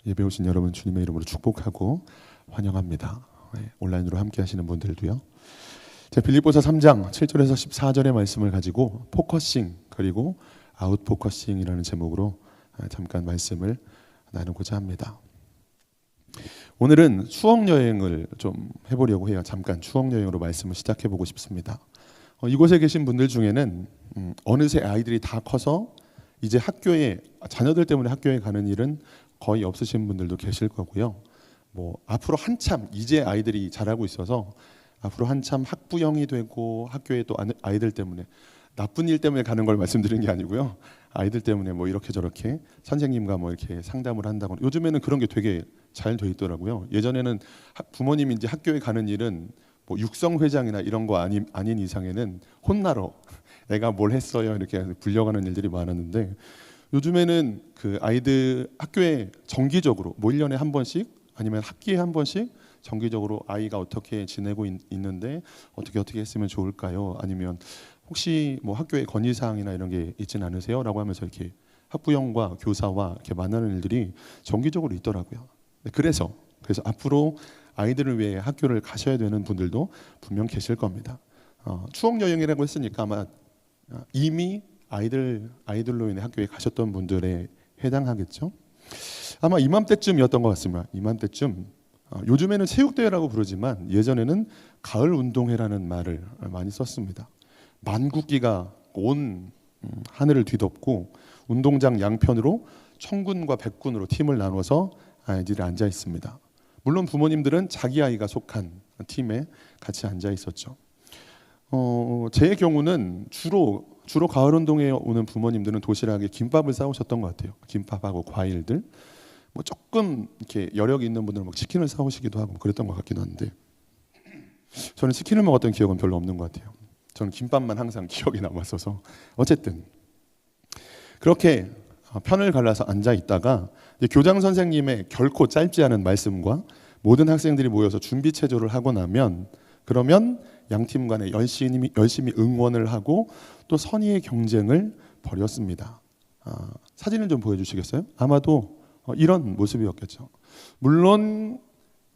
예배 오신 여러분 주님의 이름으로 축복하고 환영합니다. 온라인으로 함께 하시는 분들도요. 제 빌립보서 3장 7절에서 14절의 말씀을 가지고 포커싱 그리고 아웃 포커싱이라는 제목으로 잠깐 말씀을 나누고자 합니다. 오늘은 수학 여행을 좀 해보려고 해요. 잠깐 수학 여행으로 말씀을 시작해 보고 싶습니다. 이곳에 계신 분들 중에는 어느새 아이들이 다 커서 이제 학교에 자녀들 때문에 학교에 가는 일은 거의 없으신 분들도 계실 거고요. 앞으로 한참 이제 아이들이 자라고 있어서 앞으로 한참 학부형이 되고 학교에 또 아이들 때문에 나쁜 일 때문에 가는 걸 말씀드리는 게 아니고요. 아이들 때문에 이렇게 저렇게 선생님과 이렇게 상담을 한다거나 요즘에는 그런 게 되게 잘 돼 있더라고요. 예전에는 부모님이 이제 학교에 가는 일은 육성회장이나 이런 거 아닌 이상에는 혼나러 애가 뭘 했어요 이렇게 불려가는 일들이 많았는데 요즘에는 그 아이들 학교에 정기적으로 1년에 한 번씩 아니면 학기에 한 번씩 정기적으로 아이가 어떻게 지내고 있는데 어떻게 했으면 좋을까요? 아니면 혹시 학교에 건의사항이나 이런 게 있진 않으세요? 라고 하면서 이렇게 학부형과 교사와 이렇게 만나는 일들이 정기적으로 있더라고요. 그래서 앞으로 아이들을 위해 학교를 가셔야 되는 분들도 분명 계실 겁니다. 추억 여행이라고 했으니까 아마 이미 아이들로 인해 학교에 가셨던 분들에 해당하겠죠. 아마 이맘때쯤이었던 것 같습니다. 이맘때쯤 요즘에는 체육대회라고 부르지만 예전에는 가을 운동회라는 말을 많이 썼습니다. 만국기가 온 하늘을 뒤덮고 운동장 양편으로 청군과 백군으로 팀을 나눠서 아이들이 앉아 있습니다. 물론 부모님들은 자기 아이가 속한 팀에 같이 앉아 있었죠. 제 경우는 주로 가을 운동회에 오는 부모님들은 도시락에 김밥을 싸오셨던 것 같아요. 김밥하고 과일들. 조금 이렇게 여력이 있는 분들은 치킨을 사오시기도 하고 그랬던 것 같기도 한데 저는 치킨을 먹었던 기억은 별로 없는 것 같아요. 저는 김밥만 항상 기억이 남았어서 어쨌든 그렇게 편을 갈라서 앉아 있다가 교장 선생님의 결코 짧지 않은 말씀과 모든 학생들이 모여서 준비 체조를 하고 나면 그러면 양 팀 간에 열심히 응원을 하고 또 선의의 경쟁을 벌였습니다. 사진을 좀 보여주시겠어요? 아마도 이런 모습이었겠죠. 물론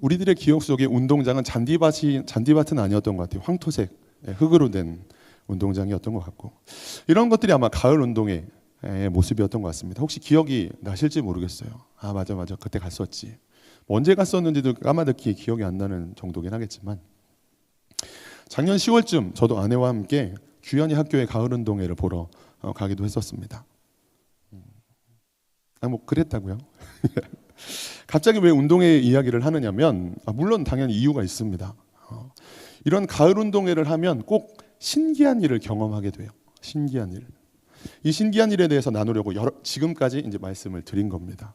우리들의 기억 속에 운동장은 잔디밭은 아니었던 것 같아요. 황토색 흙으로 된 운동장이었던 것 같고 이런 것들이 아마 가을 운동의 모습이었던 것 같습니다. 혹시 기억이 나실지 모르겠어요. 맞아 그때 갔었지. 언제 갔었는지도 까마득히 기억이 안 나는 정도긴 하겠지만 작년 10월쯤 저도 아내와 함께 규현이 학교에 가을 운동회를 보러 가기도 했었습니다. 그랬다고요? 갑자기 왜 운동회 이야기를 하느냐면 물론 당연히 이유가 있습니다. 이런 가을 운동회를 하면 꼭 신기한 일을 경험하게 돼요. 신기한 일. 이 신기한 일에 대해서 나누려고 지금까지 이제 말씀을 드린 겁니다.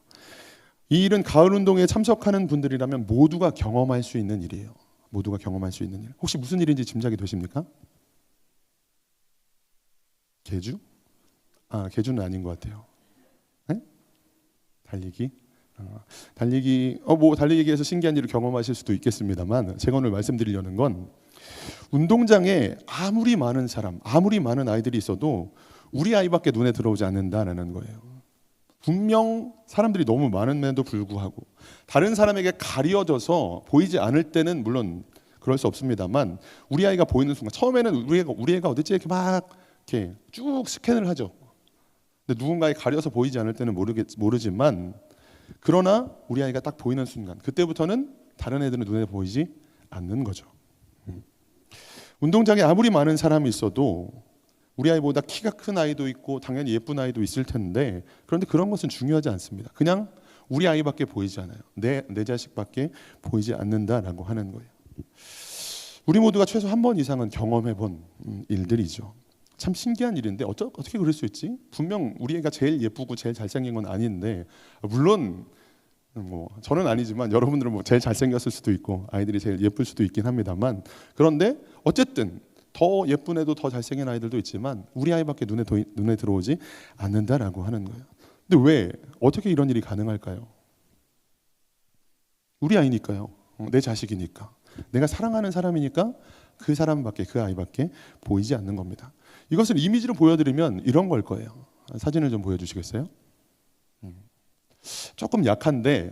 이 일은 가을 운동회에 참석하는 분들이라면 모두가 경험할 수 있는 일이에요. 모두가 경험할 수 있는 일. 혹시 무슨 일인지 짐작이 되십니까? 계주? 계주는 아닌 것 같아요. 네? 달리기? 달리기에서 신기한 일을 경험하실 수도 있겠습니다만 제가 오늘 말씀드리려는 건 운동장에 아무리 많은 사람, 아무리 많은 아이들이 있어도 우리 아이밖에 눈에 들어오지 않는다라는 거예요. 분명 사람들이 너무 많음에도 불구하고 다른 사람에게 가려져서 보이지 않을 때는 물론 그럴 수 없습니다만 우리 아이가 보이는 순간 처음에는 우리 애가 어딨지 이렇게 막 이렇게 쭉 스캔을 하죠. 근데 누군가에 가려서 보이지 않을 때는 모르지만 그러나 우리 아이가 딱 보이는 순간 그때부터는 다른 애들은 눈에 보이지 않는 거죠. 운동장에 아무리 많은 사람이 있어도 우리 아이보다 키가 큰 아이도 있고 당연히 예쁜 아이도 있을 텐데 그런데 그런 것은 중요하지 않습니다. 그냥 우리 아이밖에 보이지 않아요. 내 자식밖에 보이지 않는다라고 하는 거예요. 우리 모두가 최소 한 번 이상은 경험해본 일들이죠. 참 신기한 일인데 어떻게 그럴 수 있지? 분명 우리 애가 제일 예쁘고 제일 잘생긴 건 아닌데 물론 저는 아니지만 여러분들은 제일 잘생겼을 수도 있고 아이들이 제일 예쁠 수도 있긴 합니다만 그런데 어쨌든 더 예쁜 애도 더 잘생긴 아이들도 있지만 우리 아이밖에 눈에 들어오지 않는다라고 하는 거예요. 근데 왜 어떻게 이런 일이 가능할까요? 우리 아이니까요. 내 자식이니까. 내가 사랑하는 사람이니까 그 아이밖에 보이지 않는 겁니다. 이것을 이미지로 보여드리면 이런 걸 거예요. 사진을 좀 보여주시겠어요? 조금 약한데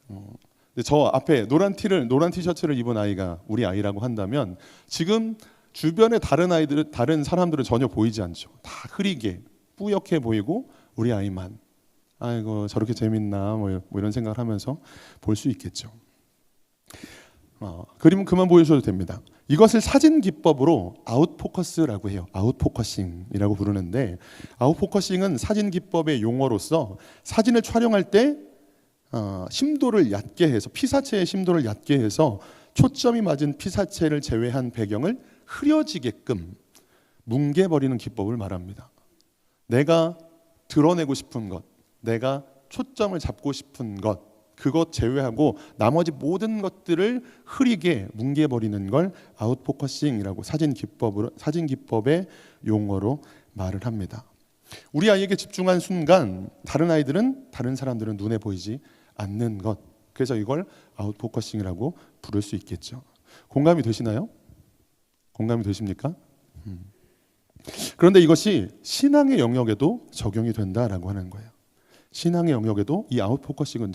근데 저 앞에 노란 티셔츠를 입은 아이가 우리 아이라고 한다면 지금 주변의 다른 사람들은 전혀 보이지 않죠. 다 흐리게 뿌옇게 보이고 우리 아이만 아이고 저렇게 재밌나 뭐 이런 생각을 하면서 볼 수 있겠죠. 그림은 그만 보여줘도 됩니다. 이것을 사진 기법으로 아웃포커스라고 해요. 아웃포커싱이라고 부르는데 아웃포커싱은 사진 기법의 용어로서 사진을 촬영할 때 심도를 얕게 해서 피사체의 심도를 얕게 해서 초점이 맞은 피사체를 제외한 배경을 흐려지게끔 뭉개버리는 기법을 말합니다. 내가 드러내고 싶은 것, 내가 초점을 잡고 싶은 것 그것 제외하고 나머지 모든 것들을 흐리게 뭉개버리는 걸 아웃포커싱이라고 사진 기법의 용어로 말을 합니다. 우리 아이에게 집중한 순간 다른 사람들은 눈에 보이지 않는 것. 그래서 이걸 아웃포커싱이라고 부를 수 있겠죠. 공감이 되시나요? 공감이 되십니까? 그런데 이것이 신앙의 영역에도 적용이 된다라고 하는 거예요. 신앙의 영역에도 이 아웃포커싱은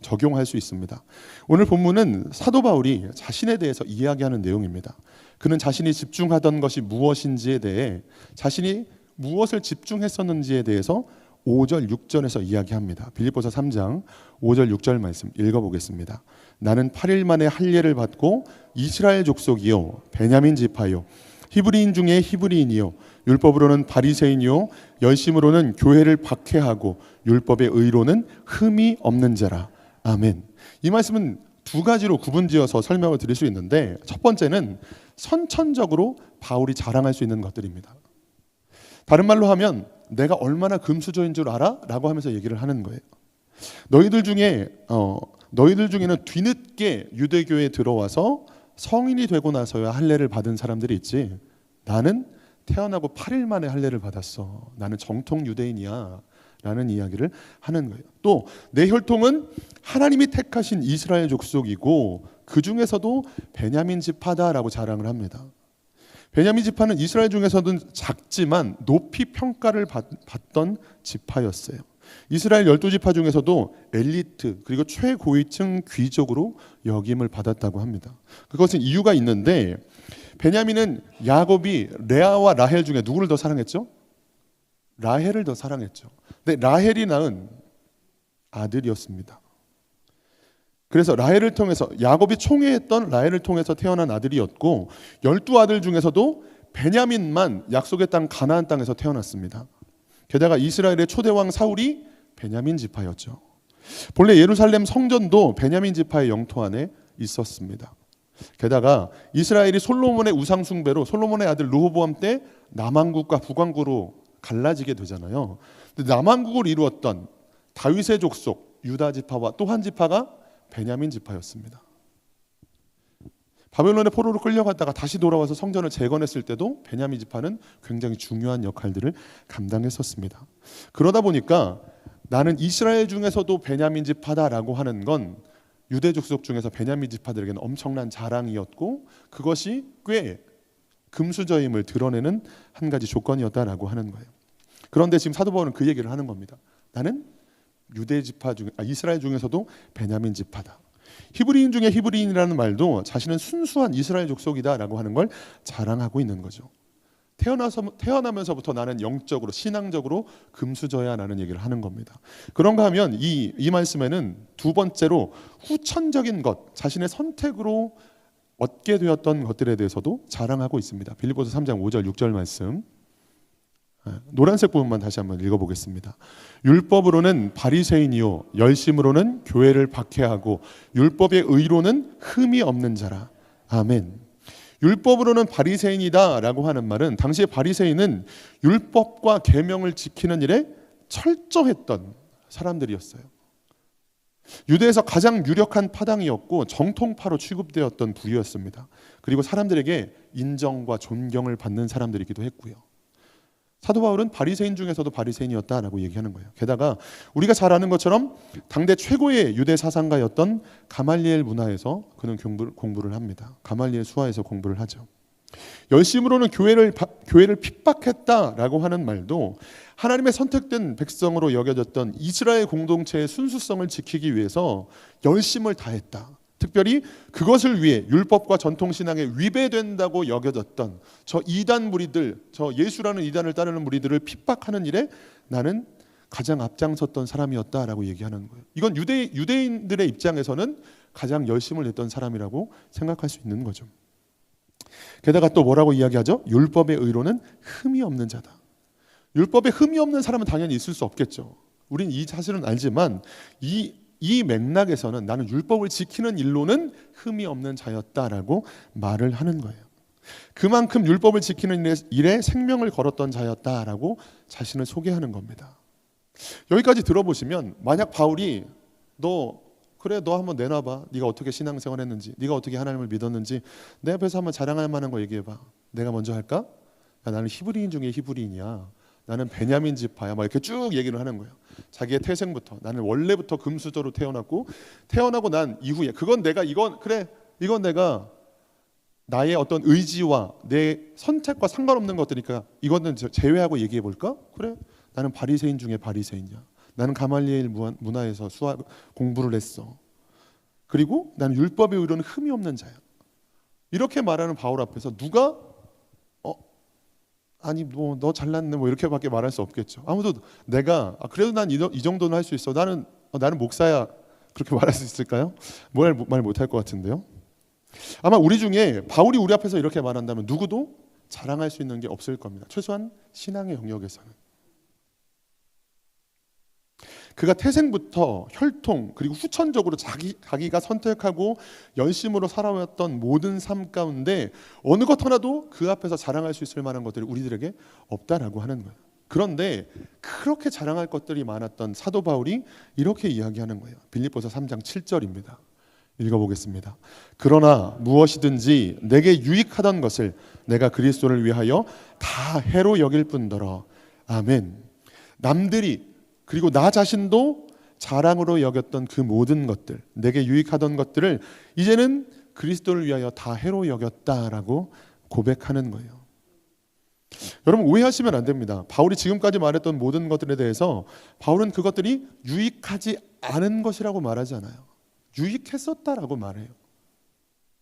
적용할 수 있습니다. 오늘 본문은 사도 바울이 자신에 대해서 이야기하는 내용입니다. 그는 자신이 집중하던 것이 무엇인지에 대해 자신이 무엇을 집중했었는지에 대해서 5절, 6절에서 이야기합니다. 빌립보서 3장 5절, 6절 말씀 읽어보겠습니다. 나는 8일 만에 할례를 받고 이스라엘 족속이요 베냐민 지파요 히브리인 중에 히브리인이요 율법으로는 바리새인이요 열심으로는 교회를 박해하고 율법의 의로는 흠이 없는 자라. 아멘. 이 말씀은 두 가지로 구분지어서 설명을 드릴 수 있는데 첫 번째는 선천적으로 바울이 자랑할 수 있는 것들입니다. 다른 말로 하면 내가 얼마나 금수저인 줄 알아? 라고 하면서 얘기를 하는 거예요. 너희들 중에는 뒤늦게 유대교에 들어와서 성인이 되고 나서야 할례를 받은 사람들이 있지. 나는 태어나고 8일 만에 할례를 받았어. 나는 정통 유대인이야. 라는 이야기를 하는 거예요. 또 내 혈통은 하나님이 택하신 이스라엘 족속이고 그 중에서도 베냐민 지파다라고 자랑을 합니다. 베냐민 지파는 이스라엘 중에서도 작지만 높이 평가를 받던 지파였어요. 이스라엘 12지파 중에서도 엘리트 그리고 최고위층 귀족으로 여김을 받았다고 합니다. 그것은 이유가 있는데 베냐민은 야곱이 레아와 라헬 중에 누구를 더 사랑했죠? 라헬을 더 사랑했죠. 근데 라헬이 낳은 아들이었습니다. 그래서 라헬을 통해서 야곱이 총애했던 라헬을 통해서 태어난 아들이었고 12아들 중에서도 베냐민만 약속의 땅 가나안 땅에서 태어났습니다. 게다가 이스라엘의 초대왕 사울이 베냐민 지파였죠. 본래 예루살렘 성전도 베냐민 지파의 영토 안에 있었습니다. 게다가 이스라엘이 솔로몬의 우상 숭배로 솔로몬의 아들 르호보암 때 남왕국과 북왕국으로 갈라지게 되잖아요. 근데 남왕국을 이루었던 다윗의 족속 유다 지파와 또 한 지파가 베냐민 지파였습니다. 바벨론의 포로로 끌려갔다가 다시 돌아와서 성전을 재건했을 때도 베냐민 지파는 굉장히 중요한 역할들을 감당했었습니다. 그러다 보니까 나는 이스라엘 중에서도 베냐민 지파다라고 하는 건 유대 족속 중에서 베냐민 지파들에게는 엄청난 자랑이었고 그것이 꽤 금수저임을 드러내는 한 가지 조건이었다라고 하는 거예요. 그런데 지금 사도 바울은 그 얘기를 하는 겁니다. 나는 이스라엘 중에서도 베냐민 지파다. 히브리인 중에 히브리인이라는 말도 자신은 순수한 이스라엘 족속이다라고 하는 걸 자랑하고 있는 거죠. 태어나면서부터 나는 영적으로 신앙적으로 금수저야라는 얘기를 하는 겁니다. 그런가 하면 이 말씀에는 두 번째로 후천적인 것, 자신의 선택으로 얻게 되었던 것들에 대해서도 자랑하고 있습니다. 빌립보서 3장 5절 6절 말씀 노란색 부분만 다시 한번 읽어보겠습니다. 율법으로는 바리새인이요 열심으로는 교회를 박해하고 율법의 의로는 흠이 없는 자라. 아멘. 율법으로는 바리새인이다라고 하는 말은 당시에 바리새인은 율법과 계명을 지키는 일에 철저했던 사람들이었어요. 유대에서 가장 유력한 파당이었고 정통파로 취급되었던 부류였습니다. 그리고 사람들에게 인정과 존경을 받는 사람들이기도 했고요. 사도 바울은 바리새인 중에서도 바리새인이었다라고 얘기하는 거예요. 게다가 우리가 잘 아는 것처럼 당대 최고의 유대 사상가였던 가말리엘 문화에서 그는 공부를 합니다. 가말리엘 수하에서 공부를 하죠. 열심으로는 교회를 핍박했다라고 하는 말도 하나님의 선택된 백성으로 여겨졌던 이스라엘 공동체의 순수성을 지키기 위해서 열심을 다했다. 특별히 그것을 위해 율법과 전통신앙에 위배된다고 여겨졌던 저 이단 무리들, 저 예수라는 이단을 따르는 무리들을 핍박하는 일에 나는 가장 앞장섰던 사람이었다라고 얘기하는 거예요. 이건 유대인들의 입장에서는 가장 열심을 냈던 사람이라고 생각할 수 있는 거죠. 게다가 또 뭐라고 이야기하죠? 율법의 의로는 흠이 없는 자다. 율법에 흠이 없는 사람은 당연히 있을 수 없겠죠. 우린 이 사실은 알지만 이 맥락에서는 나는 율법을 지키는 일로는 흠이 없는 자였다라고 말을 하는 거예요. 그만큼 율법을 지키는 일에 생명을 걸었던 자였다라고 자신을 소개하는 겁니다. 여기까지 들어보시면 만약 바울이 너 한번 내놔봐. 네가 어떻게 신앙생활 했는지, 네가 어떻게 하나님을 믿었는지 내 앞에서 한번 자랑할 만한 거 얘기해봐. 내가 먼저 할까? 야, 나는 히브리인 중에 히브리인이야. 나는 베냐민 지파야. 막 이렇게 쭉 얘기를 하는 거예요. 자기의 태생부터 나는 원래부터 금수저로 태어나고 난 이후에 이건 내가 나의 어떤 의지와 내 선택과 상관없는 것들이니까 이거는 제외하고 얘기해 볼까? 그래, 나는 바리새인 중에 바리새인이야. 나는 가말리엘 문화에서 공부를 했어. 그리고 나는 율법의 의로는 흠이 없는 자야. 이렇게 말하는 바울 앞에서 누가 아니 뭐 너 잘났네 뭐 이렇게밖에 말할 수 없겠죠. 아무도 내가 그래도 난 이 정도는 할 수 있어. 나는 목사야. 그렇게 말할 수 있을까요? 말 못할 것 같은데요. 아마 우리 중에 바울이 우리 앞에서 이렇게 말한다면 누구도 자랑할 수 있는 게 없을 겁니다. 최소한 신앙의 영역에서는. 그가 태생부터 혈통 그리고 후천적으로 자기가 선택하고 열심으로 살아왔던 모든 삶 가운데 어느 것 하나도 그 앞에서 자랑할 수 있을 만한 것들이 우리들에게 없다라고 하는 거예요. 그런데 그렇게 자랑할 것들이 많았던 사도 바울이 이렇게 이야기하는 거예요. 빌립보서 3장 7절입니다. 읽어보겠습니다. 그러나 무엇이든지 내게 유익하던 것을 내가 그리스도를 위하여 다 해로 여길 뿐더러 아멘. 남들이 그리고 나 자신도 자랑으로 여겼던 그 모든 것들, 내게 유익하던 것들을 이제는 그리스도를 위하여 다 해로 여겼다라고 고백하는 거예요. 여러분 오해하시면 안 됩니다. 바울이 지금까지 말했던 모든 것들에 대해서 바울은 그것들이 유익하지 않은 것이라고 말하지 않아요. 유익했었다라고 말해요.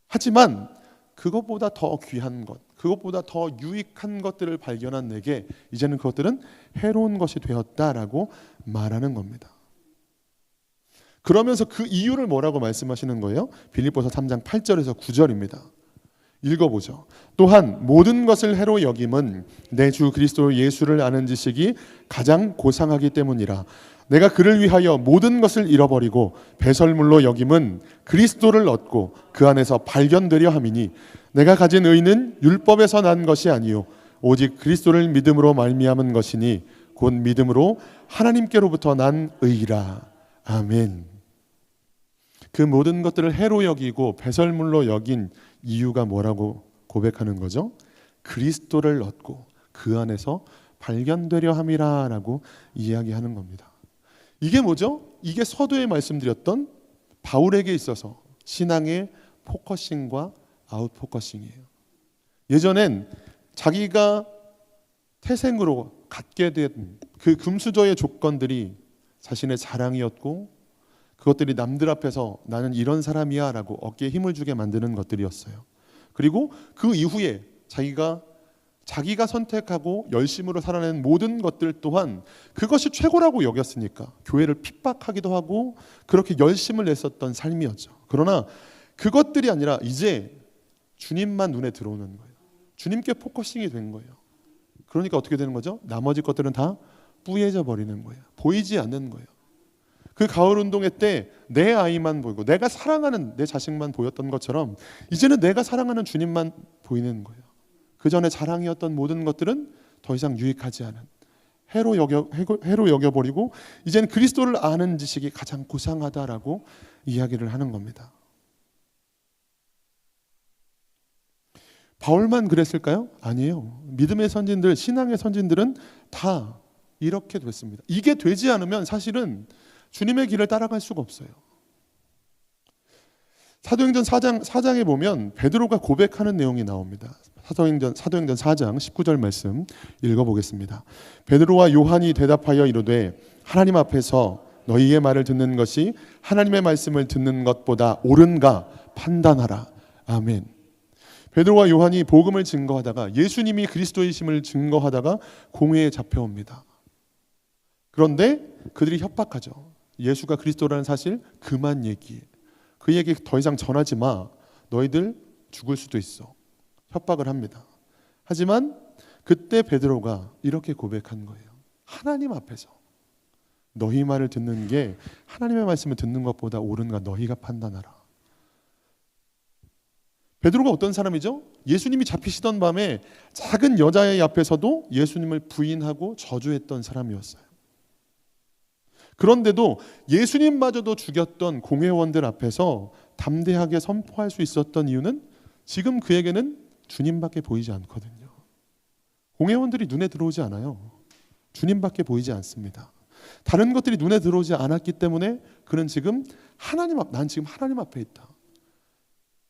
하지만 그것보다 더 귀한 것, 그것보다 더 유익한 것들을 발견한 내게 이제는 그것들은 해로운 것이 되었다라고 말하는 겁니다. 그러면서 그 이유를 뭐라고 말씀하시는 거예요? 빌립보서 3장 8절에서 9절입니다. 읽어보죠. 또한 모든 것을 해로 여김은 내 주 그리스도 예수를 아는 지식이 가장 고상하기 때문이라. 내가 그를 위하여 모든 것을 잃어버리고 배설물로 여김은 그리스도를 얻고 그 안에서 발견되려 함이니 내가 가진 의는 율법에서 난 것이 아니요 오직 그리스도를 믿음으로 말미암은 것이니 곧 믿음으로 하나님께로부터 난 의라. 아멘. 그 모든 것들을 해로 여기고 배설물로 여긴 이유가 뭐라고 고백하는 거죠? 그리스도를 얻고 그 안에서 발견되려 함이라라고 이야기하는 겁니다. 이게 뭐죠? 이게 서두에 말씀드렸던 바울에게 있어서 신앙의 포커싱과 아웃포커싱이에요. 예전엔 자기가 태생으로 갖게 된 그 금수저의 조건들이 자신의 자랑이었고 그것들이 남들 앞에서 나는 이런 사람이야 라고 어깨에 힘을 주게 만드는 것들이었어요. 그리고 그 이후에 자기가 선택하고 열심으로 살아낸 모든 것들 또한 그것이 최고라고 여겼으니까 교회를 핍박하기도 하고 그렇게 열심을 냈었던 삶이었죠. 그러나 그것들이 아니라 이제 주님만 눈에 들어오는 거예요. 주님께 포커싱이 된 거예요. 그러니까 어떻게 되는 거죠? 나머지 것들은 다 뿌얘져 버리는 거예요. 보이지 않는 거예요. 그 가을 운동회 때 내 아이만 보이고 내가 사랑하는 내 자식만 보였던 것처럼 이제는 내가 사랑하는 주님만 보이는 거예요. 그 전에 자랑이었던 모든 것들은 더 이상 유익하지 않은 해로 여겨버리고 이제는 그리스도를 아는 지식이 가장 고상하다라고 이야기를 하는 겁니다. 바울만 그랬을까요? 아니에요. 믿음의 선진들, 신앙의 선진들은 다 이렇게 됐습니다. 이게 되지 않으면 사실은 주님의 길을 따라갈 수가 없어요. 사도행전 4장에 보면 베드로가 고백하는 내용이 나옵니다. 사도행전 4장 19절 말씀 읽어보겠습니다. 베드로와 요한이 대답하여 이르되 하나님 앞에서 너희의 말을 듣는 것이 하나님의 말씀을 듣는 것보다 옳은가 판단하라. 아멘. 베드로와 요한이 복음을 증거하다가 예수님이 그리스도이심을 증거하다가 공회에 잡혀옵니다. 그런데 그들이 협박하죠. 예수가 그리스도라는 사실 그만 얘기해. 그 얘기 더 이상 전하지 마. 너희들 죽을 수도 있어. 협박을 합니다. 하지만 그때 베드로가 이렇게 고백한 거예요. 하나님 앞에서 너희 말을 듣는 게 하나님의 말씀을 듣는 것보다 옳은가 너희가 판단하라. 베드로가 어떤 사람이죠? 예수님이 잡히시던 밤에 작은 여자의 앞에서도 예수님을 부인하고 저주했던 사람이었어요. 그런데도 예수님마저도 죽였던 공회원들 앞에서 담대하게 선포할 수 있었던 이유는 지금 그에게는 주님밖에 보이지 않거든요. 공회원들이 눈에 들어오지 않아요. 주님밖에 보이지 않습니다. 다른 것들이 눈에 들어오지 않았기 때문에 그는 지금 난 지금 하나님 앞에 있다.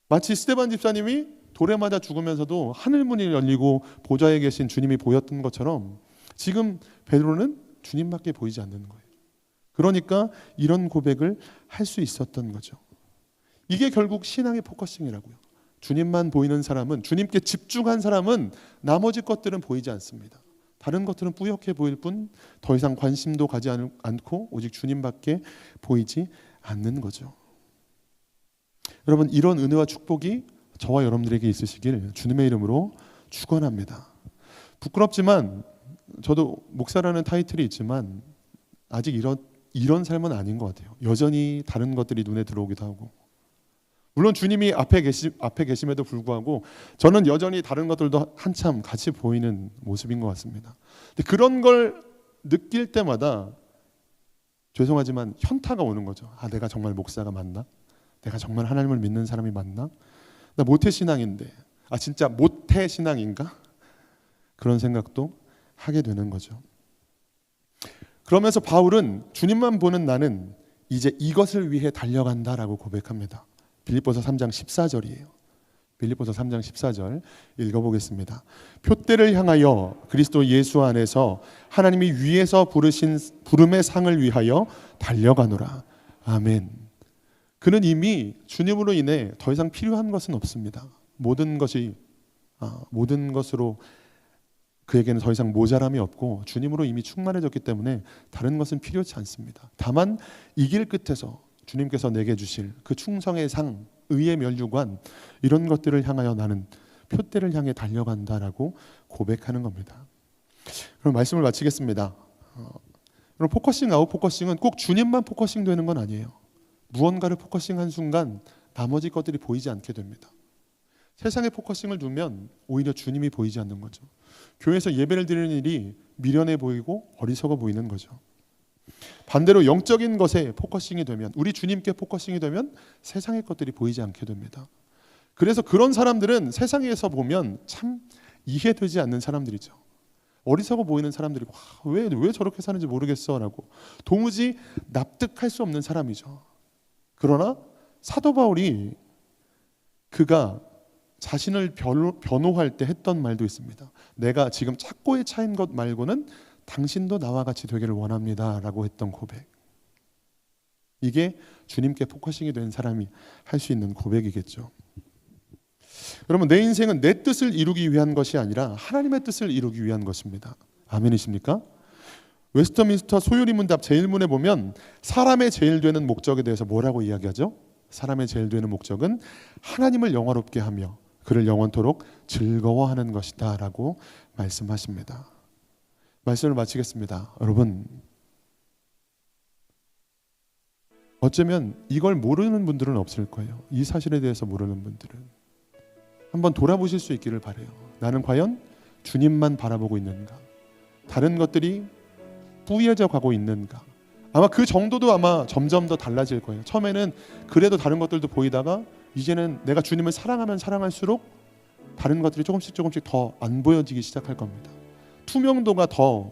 마치 스데반 집사님이 돌에 맞아 죽으면서도 하늘문이 열리고 보좌에 계신 주님이 보였던 것처럼 지금 베드로는 주님밖에 보이지 않는 거예요. 그러니까 이런 고백을 할 수 있었던 거죠. 이게 결국 신앙의 포커싱이라고요. 주님만 보이는 사람은, 주님께 집중한 사람은 나머지 것들은 보이지 않습니다. 다른 것들은 뿌옇게 보일 뿐 더 이상 관심도 가지 않고 오직 주님밖에 보이지 않는 거죠. 여러분, 이런 은혜와 축복이 저와 여러분들에게 있으시길 주님의 이름으로 축원합니다. 부끄럽지만 저도 목사라는 타이틀이 있지만 아직 이런 삶은 아닌 것 같아요. 여전히 다른 것들이 눈에 들어오기도 하고, 물론 주님이 앞에 계심에도 불구하고 저는 여전히 다른 것들도 한참 같이 보이는 모습인 것 같습니다. 근데 그런 걸 느낄 때마다 죄송하지만 현타가 오는 거죠. 내가 정말 목사가 맞나? 내가 정말 하나님을 믿는 사람이 맞나? 나 모태신앙인데 진짜 모태신앙인가? 그런 생각도 하게 되는 거죠. 그러면서 바울은 주님만 보는 나는 이제 이것을 위해 달려간다라고 고백합니다. 빌립보서 3장 14절이에요. 빌립보서 3장 14절 읽어보겠습니다. 표대를 향하여 그리스도 예수 안에서 하나님이 위에서 부르신 부름의 상을 위하여 달려가노라. 아멘. 그는 이미 주님으로 인해 더 이상 필요한 것은 없습니다. 모든 것으로 그에게는 더 이상 모자람이 없고 주님으로 이미 충만해졌기 때문에 다른 것은 필요치 않습니다. 다만 이 길 끝에서 주님께서 내게 주실 그 충성의 상, 의의 면류관, 이런 것들을 향하여 나는 표대를 향해 달려간다라고 고백하는 겁니다. 그럼 말씀을 마치겠습니다. 그럼 포커싱 아웃 포커싱은 꼭 주님만 포커싱 되는 건 아니에요. 무언가를 포커싱한 순간 나머지 것들이 보이지 않게 됩니다. 세상에 포커싱을 두면 오히려 주님이 보이지 않는 거죠. 교회에서 예배를 드리는 일이 미련해 보이고 어리석어 보이는 거죠. 반대로 영적인 것에 포커싱이 되면, 우리 주님께 포커싱이 되면 세상의 것들이 보이지 않게 됩니다. 그래서 그런 사람들은 세상에서 보면 참 이해되지 않는 사람들이죠. 어리석어 보이는 사람들이고 왜 저렇게 사는지 모르겠어 라고 도무지 납득할 수 없는 사람이죠. 그러나 사도 바울이 그가 자신을 변호할 때 했던 말도 있습니다. 내가 지금 착고에 차인 것 말고는 당신도 나와 같이 되기를 원합니다 라고 했던 고백. 이게 주님께 포커싱이 된 사람이 할 수 있는 고백이겠죠. 여러분, 내 인생은 내 뜻을 이루기 위한 것이 아니라 하나님의 뜻을 이루기 위한 것입니다. 아멘이십니까? 웨스터민스터 소요리문답 제1문에 보면 사람의 제일 되는 목적에 대해서 뭐라고 이야기하죠? 사람의 제일 되는 목적은 하나님을 영화롭게 하며 그를 영원토록 즐거워하는 것이다 라고 말씀하십니다. 말씀을 마치겠습니다. 여러분, 어쩌면 이걸 모르는 분들은 없을 거예요. 이 사실에 대해서 모르는 분들은 한번 돌아보실 수 있기를 바라요. 나는 과연 주님만 바라보고 있는가? 다른 것들이 뿌얘져 가고 있는가? 아마 그 정도도 점점 더 달라질 거예요. 처음에는 그래도 다른 것들도 보이다가 이제는 내가 주님을 사랑하면 사랑할수록 다른 것들이 조금씩 더 안 보여지기 시작할 겁니다. 투명도가 더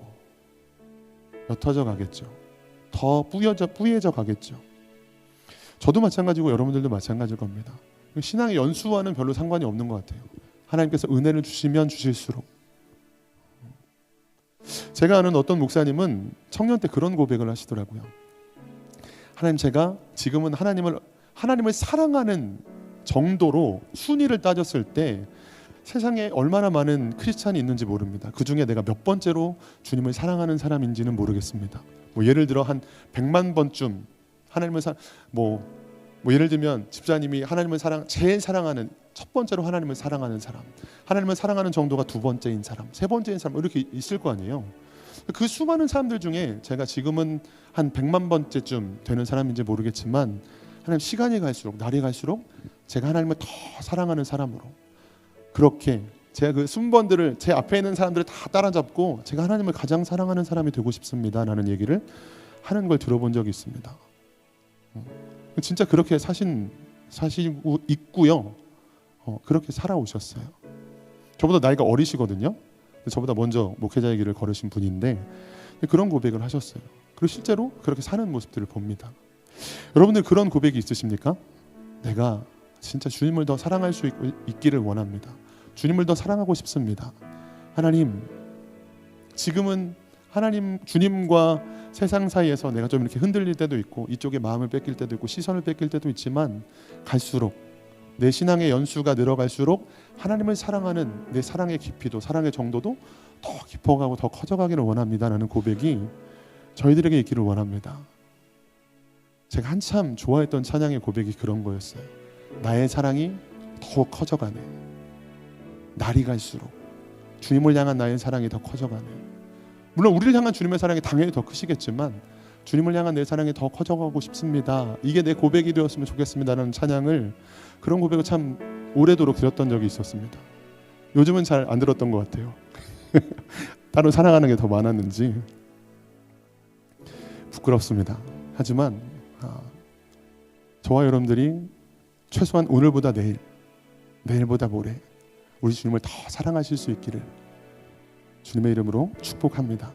옅어져 가겠죠. 더 뿌얘져 가겠죠. 저도 마찬가지고 여러분들도 마찬가지일 겁니다. 신앙의 연수와는 별로 상관이 없는 것 같아요. 하나님께서 은혜를 주시면 주실수록. 제가 아는 어떤 목사님은 청년 때 그런 고백을 하시더라고요. 하나님, 제가 지금은 하나님을 사랑하는 정도로 순위를 따졌을 때 세상에 얼마나 많은 크리스찬이 있는지 모릅니다. 그 중에 내가 몇 번째로 주님을 사랑하는 사람인지는 모르겠습니다. 뭐 예를 들어 한 100만 번쯤 하나님을 예를 들면 집사님이 하나님을 제일 사랑하는 첫 번째로 하나님을 사랑하는 사람, 하나님을 사랑하는 정도가 두 번째인 사람, 세 번째인 사람 이렇게 있을 거 아니에요. 그 수많은 사람들 중에 제가 지금은 한 100만 번째쯤 되는 사람인지 모르겠지만 하나님, 시간이 갈수록 날이 갈수록 제가 하나님을 더 사랑하는 사람으로, 그렇게 제가 그 순번들을 제 앞에 있는 사람들을 다 따라잡고 제가 하나님을 가장 사랑하는 사람이 되고 싶습니다라는 얘기를 하는 걸 들어본 적이 있습니다. 진짜 그렇게 사시고 있고요. 그렇게 살아오셨어요. 저보다 나이가 어리시거든요. 저보다 먼저 목회자의 길을 걸으신 분인데 그런 고백을 하셨어요. 그리고 실제로 그렇게 사는 모습들을 봅니다. 여러분들 그런 고백이 있으십니까? 내가 진짜 주님을 더 사랑할 수 있기를 원합니다. 주님을 더 사랑하고 싶습니다. 하나님, 지금은 주님과 세상 사이에서 내가 좀 이렇게 흔들릴 때도 있고 이쪽에 마음을 뺏길 때도 있고 시선을 뺏길 때도 있지만 갈수록 내 신앙의 연수가 늘어갈수록 하나님을 사랑하는 내 사랑의 깊이도 사랑의 정도도 더 깊어가고 더 커져가기를 원합니다라는 고백이 저희들에게 있기를 원합니다. 제가 한참 좋아했던 찬양의 고백이 그런 거였어요. 나의 사랑이 더 커져가네. 날이 갈수록 주님을 향한 나의 사랑이 더 커져가네. 물론 우리를 향한 주님의 사랑이 당연히 더 크시겠지만 주님을 향한 내 사랑이 더 커져가고 싶습니다. 이게 내 고백이 되었으면 좋겠습니다라는 찬양을, 그런 고백을 참 오래도록 드렸던 적이 있었습니다. 요즘은 잘 안 들었던 것 같아요. 따로 사랑하는 게 더 많았는지 부끄럽습니다. 하지만 저와 여러분들이 최소한 오늘보다 내일, 내일보다 모레 우리 주님을 더 사랑하실 수 있기를 주님의 이름으로 축복합니다.